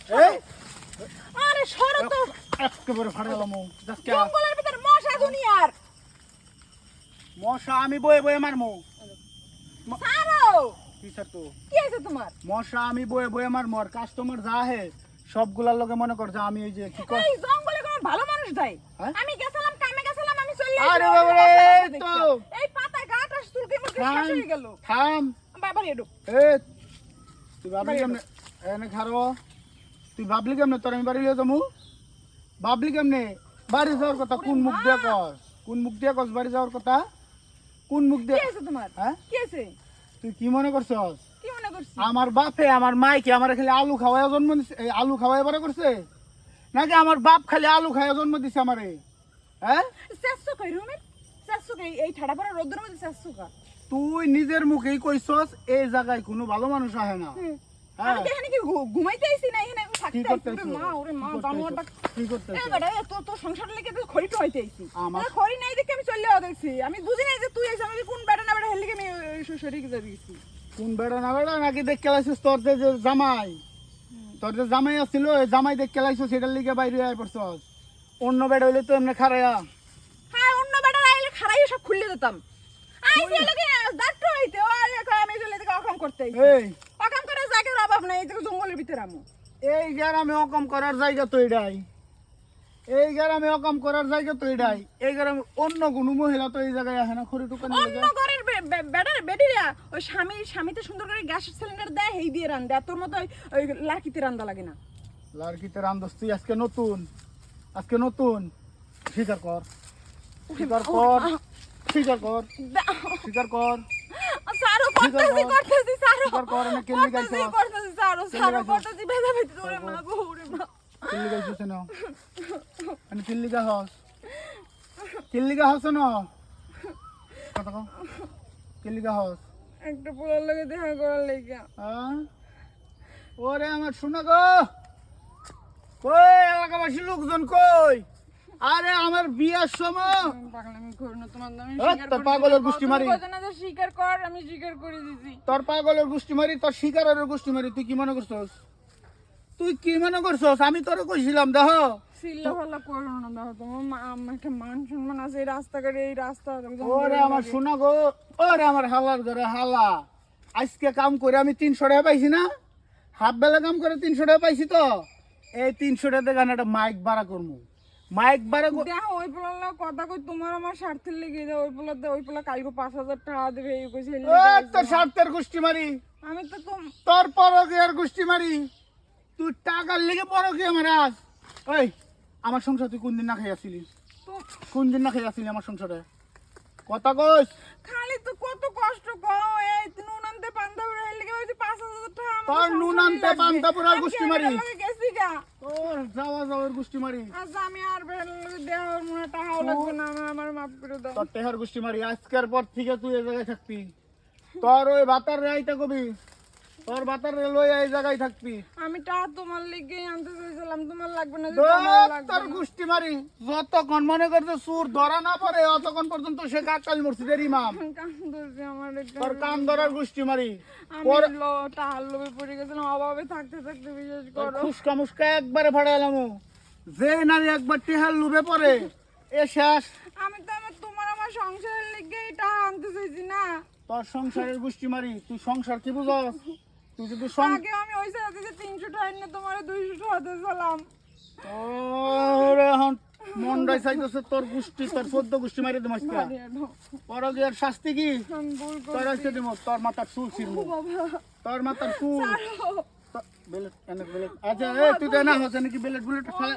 এই আরে সরো তো, একেবারে ফাড়ে গেলাম জঙ্গলের ভিতর মশা দুনিয়ার। মশা আমি বয়ে বয়ে মারমু ছাড়ো। কি স্যার তো কি আছে তোমার? মশা আমি বয়ে বয়ে মারমু আর কাস্টমার যা হে সবগুলার লগে মনে কর যে আমি এই যে কি কর এই জঙ্গলে কোন ভালো মানুষ যায়? হ্যাঁ? আমি গেছিলাম কামে গেছিলাম, আমি চলে আরে আসলাম, বাবা আমার রে, মশা দেখতে। তো। এই পাতা গাটা চুলকে মুখে থাম, শেষ হয়ে গেল। থাম বাবা রে ডুব। এ তুই ভাবলি কেমনে এনে খারো তুই ভাবলি কেমনে তোর আমি বাড়ি লিয়ে যাবো ভাবলি কেমনে বাড়ি যাওয়ার কথা কোন মুখ দিয়ে কস কোন মুখ দিয়ে কস বাড়ি যাওয়ার কথা কোন মুখ কি দিয়ে আছে তোমার? হ্যাঁ কি আছে? তুই কি মনে করছস কি মনে করছিস? আমার বাপে আমার মাইকে আমার খালি আলু খাওয়াই জন্ম দিছে আলু খাওয়াই বড় করছে নাকি আমার বাপ খালি আলু খাওয়া জন্ম দিছে আমারে হ্যাঁ চেষ্টা কই রুমের চেষ্টা কই, এই ঠাডা পড়া রোদের মধ্যে চেষ্টা কর। তুই নিজের মুখেই কইছস এই জায়গায় কোনো ভালো মানুষ আহে না হ্যাঁ আমি এখানে কি ঘুমাইতে আইছি না, এখানে আমি কি থাকতে আইছি। করতেছিস ওরে মা জানোয়ারটা। কি করতেছিস এই বেটা, তো সংসার লেগে তো খড়ি টইতে আইছি। আমার- আমার খড়ি নাই দেখে আমি চলে যাওয়া দেখছি। আমি বুঝি নাই যে তুই আইছিস, আমি কোন বেটা না বেটা হেলে আমি শরীরে যাবি গেছি। কোন বেড়া না বেড়া নাকি দেখ খেলাইছিস তোর যে জামাই তোর যে জামাই আসছিল ওই জামাই দেখ খেলাইছো সেটার লিগে বাইরে আয় পড়ছস অন্য বেড়া হইলে তো এমনি খারাইয়া হ্যাঁ, অন্য বেটা আইলে খারাইও সব খুলে দিতাম। আইছি লাগে দাঁত হইতে ও আমি চলে থেকে অকাম করতে আইছি। এই অকাম করে জায়গার অভাব নাই, এই জঙ্গলের ভিতরে আমু। এই গ্রামে অকম করার জায়গা তো এটাই এই গ্রামে অকম করার জায়গা তো এটাই এই গ্রামে অন্য কোনো মহিলা তো এই জায়গায় আসে না খড়ি টুকানি অন্য ঘরের বেটার বেটিরা ওই স্বামীতে সুন্দর করে গ্যাসের সিলিন্ডার দেয়, হেই দিয়ে রান দেয়। তোর মতো ওই লাকিতে রান্দা লাগে না। লাড়কিতে রান্ধস তুই আজকে নতুন স্বীকার কর স্বীকার কর স্বীকার কর স্বীকার কর সারো করতেছি সারো স্বীকার কর আমি কেলি গাইছ করতেছি সারো করতেছি বেদা বেদি তোরে মা বউরে মা। কেলি গাইছ না আমি কিল্লিগা হস না কথা কও কিল্লিগা হস একটা পোলার লাগে দেখা করার লাগা। হ্যাঁ ওরে আমার শোনা গো কই এলাকাবাসী লোকজন কই আরে আমার বিয়ার সময় পাগলামি করো না, তোমার নামে তোর পাগলের গোষ্ঠী মারি স্বীকার কর, আমি স্বীকার করে দিছি। তোর পাগলের গোষ্ঠী মারি তোর শিকারের গোষ্ঠী মারি তুই কি মনে করছস আমি তোরে কইছিলাম দেখ সিল্লা ফাল্লা করো না, দাও তোমার একটা মান সম্মান আছে। এই রাস্তাঘাটে এই রাস্তা ওরে আমার শোনা গো ওরে আমার হালার ঘরে হালা আজকে কাম করে আমি 300 টাকা পাইছি না হাফ বেলা কাম করে 300 টাকা পাইছি তো এই 300 টাকা গান একটা মাইক ভাড়া করবো মাইক ভাড়া দেখো ওই পোলার কথা কই, তোমার আমার স্বার্থের লেগে দেয়। ওই পোলা কালকে 5,000 টাকা দেবে, এই কইছে তোর স্বার্থের গোষ্ঠী মারি আমি তো তোর পরকীয়ার গোষ্ঠী মারি তুই টাকার লেগে পরকীয়া মারাস ওই আমার সংসার তুই কোন দিন না খাইয়াছিলি আমার সংসারে কথা কইস খালি তো কত কষ্ট কও। এই নুন আনতে পান্তা পুরা হেলে লেগে হইছে 5,000 টাকা আমার তোর নুন আনতে পান্তা পুরার গোষ্ঠী মারি গেছি গা। তোর যাওয়ার গোষ্ঠী মারি আচ্ছা আমি আর দেওয়ার মনে টাকাও লাগবে না, আমার মাফ করে দাও। তোর টেহার গোষ্ঠী মারি আজকের পর থেকে তুই এই জায়গায় থাকবি তোর ওই ভাতার রে আইতে কবি তোর ভাতার রে লই এই জায়গায় থাকবি আমি টাকা তোমার লেগেই আনতে চাইছিলাম, তোমার লাগবে না, যদি আমার লাগবে তোর না। গোষ্ঠী মারি যতক্ষণ মনে করছে সুর ধরা না পড়ে অতক্ষণ পর্যন্ত সে কাকাল মসজিদের ইমাম কান্দছে আমার এটা। তোর কান ধরার গোষ্ঠী মারি আমি টাকার লোভে পড়ে গেছিলাম, অভাবে থাকতে থাকতে বিশেষ করো। ফুসকা মুসকা একবারে ফাড়াইলাম যে নারী একবার টেহার লুবে পড়ে এ শেষ আমি তো তোমার আমার সংসারের লেগেই টাকা আনতে চাইছি না। তোর সংসারের গোষ্ঠী মারি তুই সংসার কি বুঝস তুই যদি আগে আমি ওই সাথে 300 টাকা এনে তোমার 200 টাকা দিয়েছিলাম। তোর এখন মন্ডাই চাইতেছে তোর গোষ্ঠী তোর 14 গোষ্ঠী মারি তোমার পরগের শাস্তি কি আমি ভুল তোর আছে দিব তোর মাথার চুল ছিড়বো তোর মাথার চুল বেলেট এনে বেলেট আচ্ছা এই তুই দেনা হচ্ছে নাকি বেলেট বুলেট করবো।